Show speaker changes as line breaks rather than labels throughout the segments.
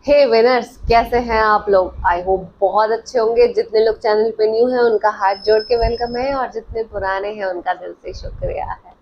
हे winners, कैसे हैं आप लोग? आई होप बहुत अच्छे होंगे। जितने लोग चैनल पे न्यू हैं उनका हाथ जोड़ के वेलकम है, और जितने पुराने हैं उनका दिल से शुक्रिया है।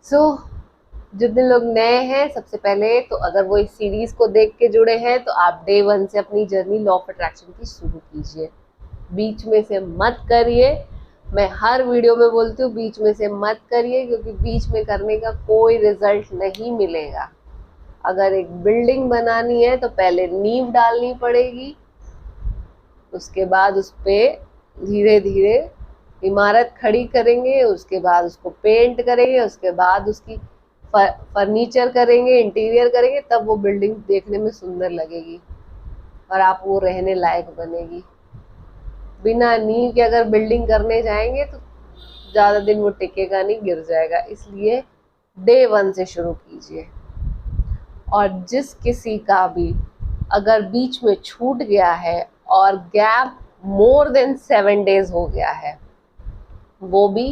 सो जितने लोग नए हैं, सबसे पहले तो अगर वो इस सीरीज को देख के जुड़े हैं तो आप डे 1 से अपनी जर्नी लॉ ऑफ अट्रैक्शन की शुरू कीजिए। बीच में से मत करिए। मैं हर वीडियो में बोलती हूँ बीच में से मत करिए, क्योंकि बीच में करने का कोई रिजल्ट नहीं मिलेगा। अगर एक बिल्डिंग बनानी है तो पहले नींव डालनी पड़ेगी, उसके बाद उस पे धीरे धीरे इमारत खड़ी करेंगे, उसके बाद उसको पेंट करेंगे, उसके बाद उसकी फर्नीचर करेंगे, इंटीरियर करेंगे, तब वो बिल्डिंग देखने में सुंदर लगेगी और आप वो रहने लायक बनेगी। बिना नींव के अगर बिल्डिंग करने जाएंगे तो ज़्यादा दिन वो टिकेगा नहीं, गिर जाएगा। इसलिए डे 1 से शुरू कीजिए। और जिस किसी का भी अगर बीच में छूट गया है और गैप मोर देन 7 डेज हो गया है, वो भी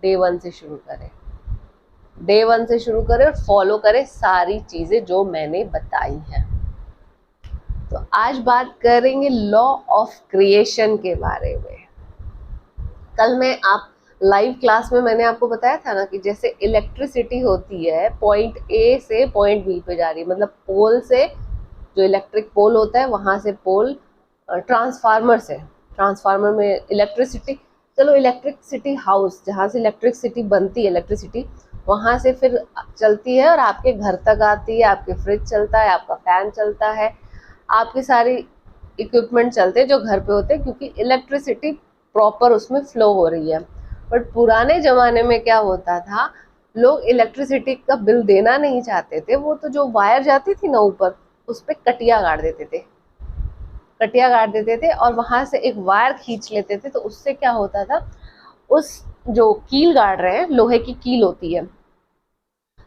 डे 1 से शुरू करें। डे 1 से शुरू करें और फॉलो करें सारी चीजें जो मैंने बताई हैं। तो आज बात करेंगे लॉ ऑफ क्रिएशन के बारे में। कल मैं आप लाइव क्लास में मैंने आपको बताया था ना कि जैसे इलेक्ट्रिसिटी होती है, पॉइंट ए से पॉइंट बी पे जा रही है, मतलब पोल से, जो इलेक्ट्रिक पोल होता है वहां से पोल, ट्रांसफार्मर से, ट्रांसफार्मर में इलेक्ट्रिसिटी, चलो इलेक्ट्रिसिटी हाउस जहाँ से इलेक्ट्रिसिटी बनती है, इलेक्ट्रिसिटी वहां से फिर चलती है और आपके घर तक आती है। आपके फ्रिज चलता है, आपका फैन चलता है, आपके सारी इक्विपमेंट चलते हैं जो घर पे होते हैं, क्योंकि इलेक्ट्रिसिटी प्रॉपर उसमें फ्लो हो रही है। बट पुराने जमाने में क्या होता था, लोग इलेक्ट्रिसिटी का बिल देना नहीं चाहते थे। वो तो जो वायर जाती थी ना ऊपर, उस पर कटिया गाड़ देते थे, कटिया गाड़ देते थे और वहां से एक वायर खींच लेते थे। तो उससे क्या होता था, उस जो कील गाड़ रहे हैं, लोहे की कील होती है,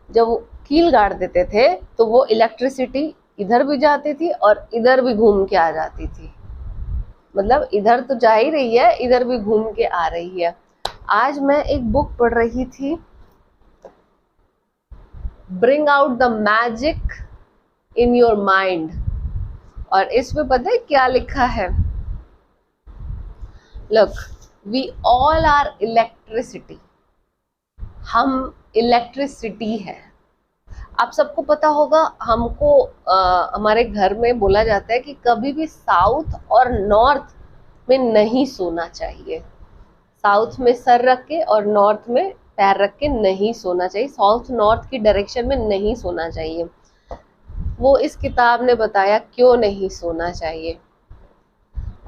जब वो कील गाड़ देते थे तो वो इलेक्ट्रिसिटी इधर भी जाती थी और इधर भी घूम के आ जाती थी। मतलब इधर तो जा ही रही है, इधर भी घूम के आ रही है। आज मैं एक बुक पढ़ रही थी, bring out the magic in your mind, और इसमें पता है क्या लिखा है? Look, we all are electricity. हम इलेक्ट्रिसिटी है। आप सबको पता होगा, हमको हमारे घर में बोला जाता है कि कभी भी साउथ और नॉर्थ में नहीं सोना चाहिए। साउथ में सर रख के और नॉर्थ में पैर रख के नहीं सोना चाहिए। साउथ नॉर्थ की डायरेक्शन में नहीं सोना चाहिए। वो इस किताब ने बताया क्यों नहीं सोना चाहिए।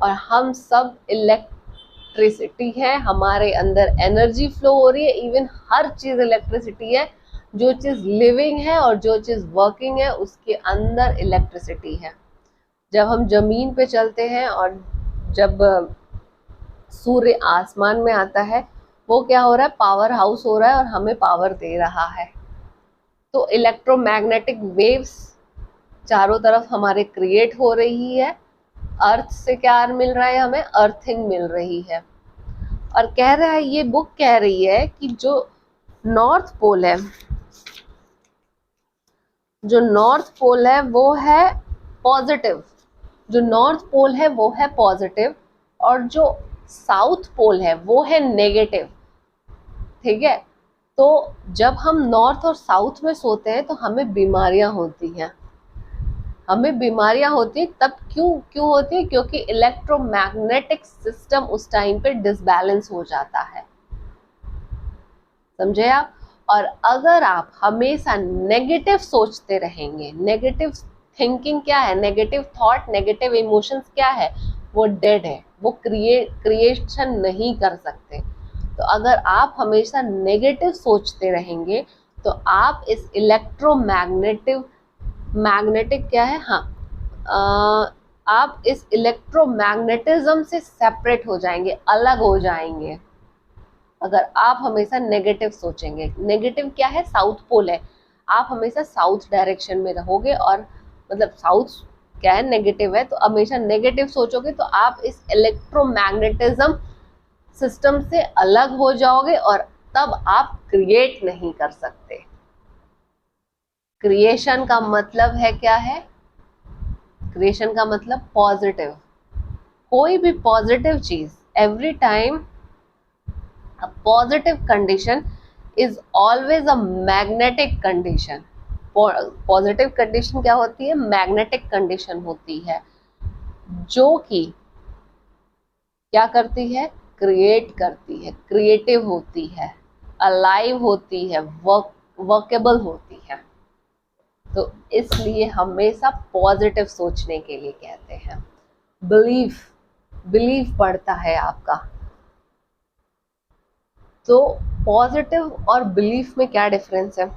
और हम सब इलेक्ट्रिसिटी है, हमारे अंदर एनर्जी फ्लो हो रही है। इवन हर चीज इलेक्ट्रिसिटी है। जो चीज लिविंग है और जो चीज वर्किंग है, उसके अंदर इलेक्ट्रिसिटी है। जब हम जमीन पे चलते हैं और जब सूर्य आसमान में आता है, वो क्या हो रहा है, पावर हाउस हो रहा है और हमें पावर दे रहा है। तो इलेक्ट्रोमैग्नेटिक वेव्स चारों तरफ हमारे क्रिएट हो रही है। अर्थ से क्या मिल रहा है, हमें अर्थिंग मिल रही है। और कह रहा है, ये बुक कह रही है कि जो नॉर्थ पोल है, जो नॉर्थ पोल है वो है पॉजिटिव। जो नॉर्थ पोल है वो है पॉजिटिव, और जो साउथ पोल है वो है नेगेटिव। ठीक है? तो जब हम नॉर्थ और साउथ में सोते हैं तो हमें बीमारियां होती हैं। हमें बीमारियां होती हैं तब क्यों क्यों होती है? क्योंकि इलेक्ट्रोमैग्नेटिक सिस्टम उस टाइम पे डिसबैलेंस हो जाता है। समझे आप? और अगर आप हमेशा नेगेटिव सोचते रहेंगे, नेगेटिव थिंकिंग क्या है, नेगेटिव थॉट, नेगेटिव इमोशंस क्या है, वो डेड है। वो क्रिएशन नहीं कर सकते। तो अगर आप हमेशा नेगेटिव सोचते रहेंगे तो आप इस मैग्नेटिक क्या है, हाँ, आप इस इलेक्ट्रोमैग्नेटिज्म से सेपरेट हो जाएंगे, अलग हो जाएंगे। अगर आप हमेशा नेगेटिव सोचेंगे, नेगेटिव क्या है, साउथ पोल है, आप हमेशा साउथ डायरेक्शन में रहोगे, और मतलब साउथ क्या है, नेगेटिव है, तो हमेशा नेगेटिव सोचोगे तो आप इस इलेक्ट्रोमैग्नेटिज्म सिस्टम से अलग हो जाओगे और तब आप क्रिएट नहीं कर सकते। क्रिएशन का मतलब है क्या है? क्रिएशन का मतलब पॉजिटिव। कोई भी पॉजिटिव चीज, every time a positive condition is always a magnetic condition. Positive condition क्या होती है? मैग्नेटिक कंडीशन होती है, जो कि क्या करती है? क्रिएट करती है, क्रिएटिव होती है, अलाइव होती है, वर्केबल होती है। तो इसलिए हमेशा पॉजिटिव सोचने के लिए कहते हैं। बिलीफ बढ़ता है आपका। तो पॉजिटिव और बिलीफ में क्या डिफरेंस है?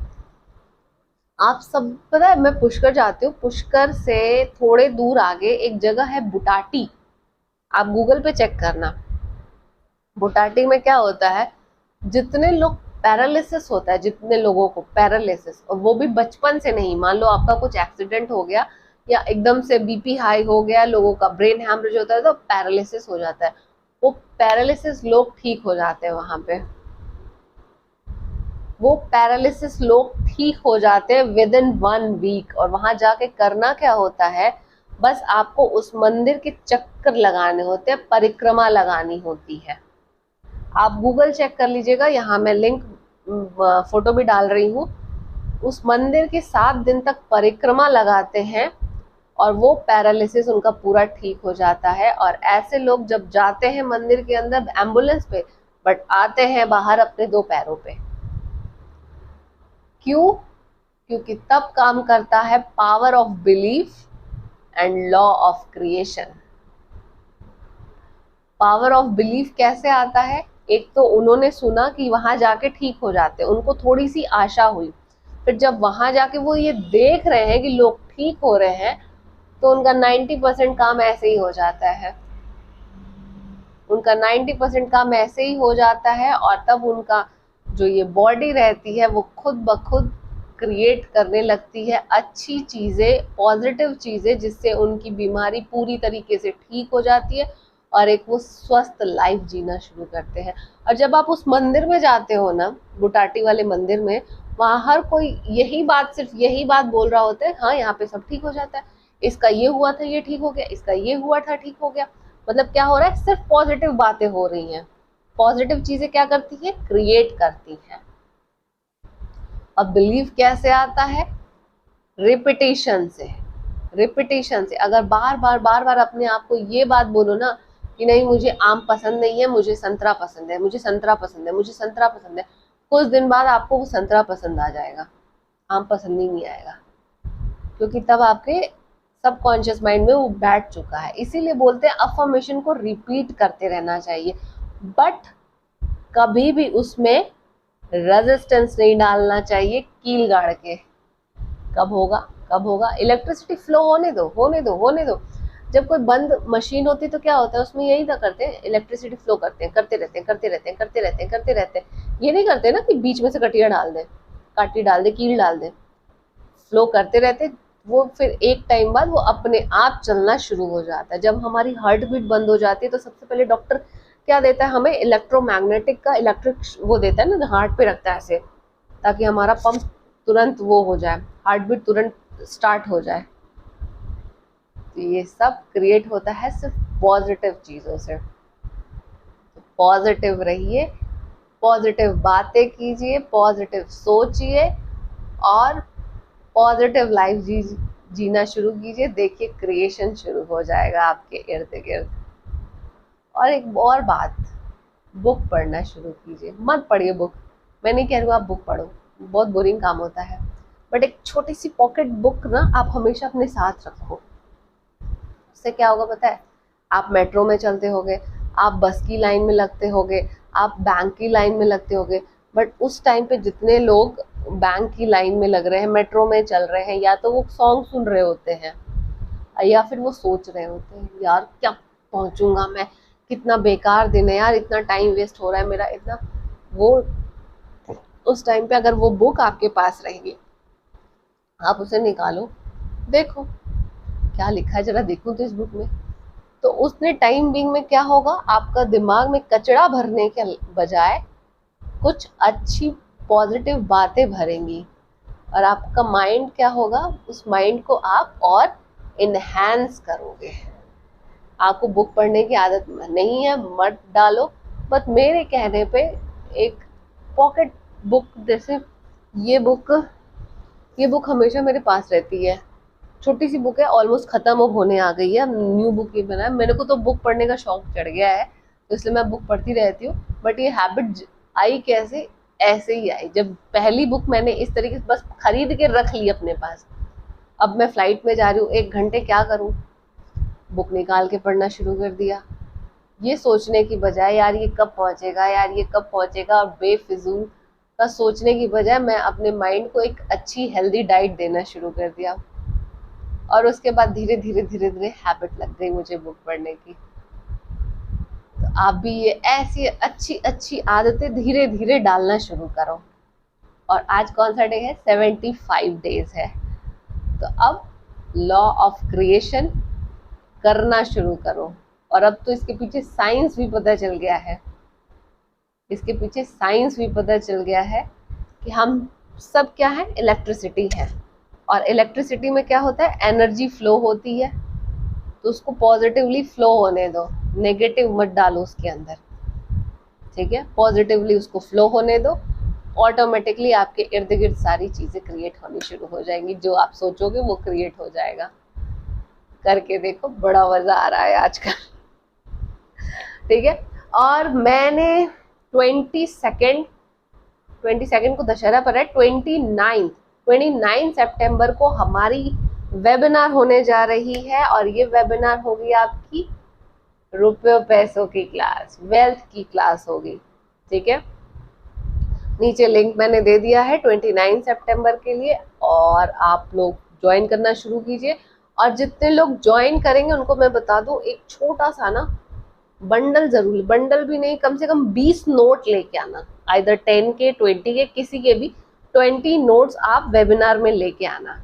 आप सब पता है, मैं पुष्कर जाती हूँ, पुष्कर से थोड़े दूर आगे एक जगह है बुटाटी, आप गूगल पे चेक करना। बुटाटी में क्या होता है, जितने लोग पैरालिसिस होता है, जितने लोगों को पैरालिसिस, और वो भी बचपन से नहीं, मान लो आपका कुछ एक्सीडेंट हो गया या एकदम से बीपी हाई हो गया, लोगों का ब्रेन हैमरेज होता है तो पैरालिसिस हो जाता है, वो पैरालिसिस लोग ठीक हो जाते हैं वहां पे। वो पैरालिसिस लोग ठीक हो जाते हैं विद इन 1 वीक। और वहां जाके करना क्या होता है, बस आपको उस मंदिर के चक्कर लगाने होते हैं, परिक्रमा लगानी होती है। आप गूगल चेक कर लीजिएगा, यहाँ मैं लिंक फोटो भी डाल रही हूँ। उस मंदिर के 7 दिन तक परिक्रमा लगाते हैं और वो पैरालिसिस उनका पूरा ठीक हो जाता है। और ऐसे लोग जब जाते हैं मंदिर के अंदर एम्बुलेंस पे, बट आते हैं बाहर अपने 2 पैरों पे। क्यों? क्योंकि तब काम करता है power of belief and law of creation. Power of belief कैसे आता है? एक तो उन्होंने सुना कि वहां जाके ठीक हो जाते, उनको थोड़ी सी आशा हुई, फिर जब वहां जाके वो ये देख रहे हैं कि लोग ठीक हो रहे हैं, तो उनका 90% काम ऐसे ही हो जाता है। उनका 90% काम ऐसे ही हो जाता है, और तब उनका जो ये बॉडी रहती है वो खुद ब खुद क्रिएट करने लगती है अच्छी चीजें, पॉजिटिव चीजें, जिससे उनकी बीमारी पूरी तरीके से ठीक हो जाती है और एक वो स्वस्थ लाइफ जीना शुरू करते हैं। और जब आप उस मंदिर में जाते हो ना, बुटाटी वाले मंदिर में, वहां हर कोई यही बात, सिर्फ यही बात बोल रहा होता है, हाँ यहाँ पे सब ठीक हो जाता है, इसका ये हुआ था ये ठीक हो गया, इसका ये हुआ था ठीक हो गया। मतलब क्या हो रहा है, सिर्फ पॉजिटिव बातें हो रही हैं। पॉजिटिव चीजें क्या करती है? क्रिएट करती हैं। अब बिलीव कैसे आता है? रिपीटेशन से। रिपीटेशन से अगर बार बार अपने आप को ये बात बोलो ना कि नहीं मुझे आम पसंद नहीं है, मुझे संतरा पसंद है, मुझे संतरा पसंद है, मुझे संतरा पसंद है, कुछ दिन बाद आपको वो संतरा पसंद आ जाएगा, आम पसंद ही नहीं आएगा, क्योंकि तब आपके सबकॉन्शियस माइंड में वो बैठ चुका है। इसीलिए बोलते हैं अफर्मेशन को रिपीट करते रहना चाहिए, बट कभी भी उसमें रेजिस्टेंस नहीं डालना चाहिए कील गाड़ के। कब होगा? कब होगा? इलेक्ट्रिसिटी फ्लो होने दो, होने दो, होने दो। जब कोई बंद मशीन होती तो क्या होता है, उसमें यही तो करते हैं, इलेक्ट्रिसिटी फ्लो करते हैं, करते रहते हैं, करते रहते हैं, करते रहते हैं, करते रहते हैं। ये नहीं करते ना कि बीच में से कटिया डाल दें, काटी डाल दें, कील डाल दें। फ्लो करते रहते, वो फिर एक टाइम बाद वो अपने आप चलना शुरू हो जाता है। जब हमारी हार्ट बीट बंद हो जाती है तो सबसे पहले डॉक्टर क्या देता है हमें? इलेक्ट्रोमैग्नेटिक का इलेक्ट्रिक वो देता है ना, हार्ट पे रखता है ऐसे, ताकि हमारा पंप तुरंत वो हो जाए, हार्ट बीट तुरंत स्टार्ट हो जाए। तो ये सब क्रिएट होता है सिर्फ पॉजिटिव चीज़ों से। तो पॉजिटिव रहिए, पॉजिटिव बातें कीजिए, पॉजिटिव सोचिए और पॉजिटिव लाइफ जीना शुरू कीजिए। देखिए क्रिएशन शुरू हो जाएगा आपके इर्द गिर्द। और एक और बात, बुक पढ़ना शुरू कीजिए। मत पढ़िए बुक, मैं नहीं कह रही हूँ आप बुक पढ़ो, बहुत बोरिंग काम होता है, बट एक छोटी सी पॉकेट बुक ना आप हमेशा अपने साथ रखो। उससे क्या होगा पता है? आप मेट्रो में चलते होगे, आप बस की लाइन में लगते होगे, आप बैंक की लाइन में लगते होगे, बट उस टाइम पे जितने लोग बैंक की लाइन में लग रहे हैं, मेट्रो में चल रहे हैं, या तो वो सॉन्ग सुन रहे होते हैं या फिर वो सोच रहे होते हैं यार क्या पहुंचूंगा मैं, कितना बेकार दिन है यार, इतना टाइम वेस्ट हो रहा है मेरा, इतना वो। उस टाइम पे अगर वो बुक आपके पास रहेगी, आप उसे निकालो, देखो क्या लिखा है, जरा देखो तो इस बुक में। तो उसने टाइम बीइंग में क्या होगा, आपका दिमाग में कचरा भरने के बजाय कुछ अच्छी पॉजिटिव बातें भरेंगी। और आपका माइंड क्या होगा, उस माइंड को आप और इनहेंस करोगे। आपको बुक पढ़ने की आदत नहीं है, मत डालो, बट मेरे कहने पे एक पॉकेट बुक, जैसे ये बुक हमेशा मेरे पास रहती है। छोटी सी बुक है, ऑलमोस्ट खत्म अब होने आ गई है, न्यू बुक ये बना है। मेरे को तो बुक पढ़ने का शौक चढ़ गया है, तो इसलिए मैं बुक पढ़ती रहती हूँ। बट ये हैबिट आई कैसे, ऐसे ही आई, जब पहली बुक मैंने इस तरीके से बस खरीद के रख ली अपने पास। अब मैं फ्लाइट में जा रही हूँ, 1 घंटे क्या करूँ, बुक निकाल के पढ़ना शुरू कर दिया। ये सोचने की बजाय यार ये कब पहुंचेगा, यार ये कब पहुंचेगा, और बेफिजूल का सोचने की बजाय मैं अपने माइंड को एक अच्छी हेल्दी डाइट देना शुरू कर दिया। और उसके बाद धीरे धीरे धीरे धीरे हैबिट लग गई मुझे बुक पढ़ने की। तो आप भी ये ऐसी अच्छी अच्छी आदतें धीरे धीरे डालना शुरू करो। और आज कौन सा डे है, 75 डेज है। तो अब लॉ ऑफ क्रिएशन करना शुरू करो। और अब तो इसके पीछे साइंस भी पता चल गया है, इसके पीछे साइंस भी पता चल गया है कि हम सब क्या है, इलेक्ट्रिसिटी है। और इलेक्ट्रिसिटी में क्या होता है, एनर्जी फ्लो होती है, तो उसको पॉजिटिवली फ्लो होने दो, नेगेटिव मत डालो उसके अंदर, ठीक है। पॉजिटिवली उसको फ्लो होने दो, ऑटोमेटिकली आपके इर्द गिर्द सारी चीजें क्रिएट होनी शुरू हो जाएंगी। जो आप सोचोगे वो क्रिएट हो जाएगा। करके देखो, बड़ा मजा आ रहा है आजकल, ठीक है। और मैंने 22 को दशहरा पर है, 29 सितंबर को हमारी वेबिनार होने जा रही है। और ये वेबिनार होगी आपकी रुपयों पैसों की क्लास, वेल्थ की क्लास होगी, ठीक है। नीचे लिंक मैंने दे दिया है 29 सितंबर के लिए, और आप लोग ज्वाइन करना शुरू कीजिए। और जितने लोग ज्वाइन करेंगे उनको मैं बता दूं, एक छोटा सा ना बंडल जरूर, बंडल भी नहीं, कम से कम 20 नोट लेके आना, आइदर 10 के 20 के, किसी के भी 20 नोट्स आप वेबिनार में लेके आना।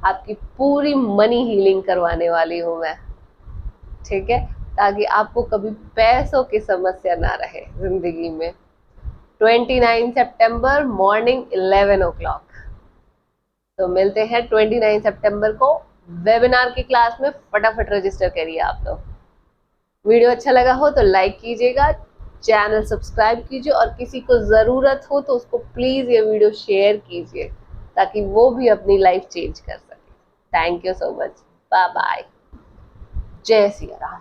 आपकी पूरी मनी हीलिंग करवाने वाली हूँ मैं, ठीक है, ताकि आपको कभी पैसों की समस्या ना रहे जिंदगी में। 29 सितंबर मॉर्निंग 11 o'clock। तो मिलते हैं 29 सितंबर को वेबिनार की क्लास में। फटाफट रजिस्टर करिए आप लोग। वीडियो अच्छा लगा हो तो लाइक कीजिएगा, चैनल सब्सक्राइब कीजिए, और किसी को ज़रूरत हो तो उसको प्लीज़ ये वीडियो शेयर कीजिए, ताकि वो भी अपनी लाइफ चेंज कर सके। Thank you so much, bye bye, जय सिया राम।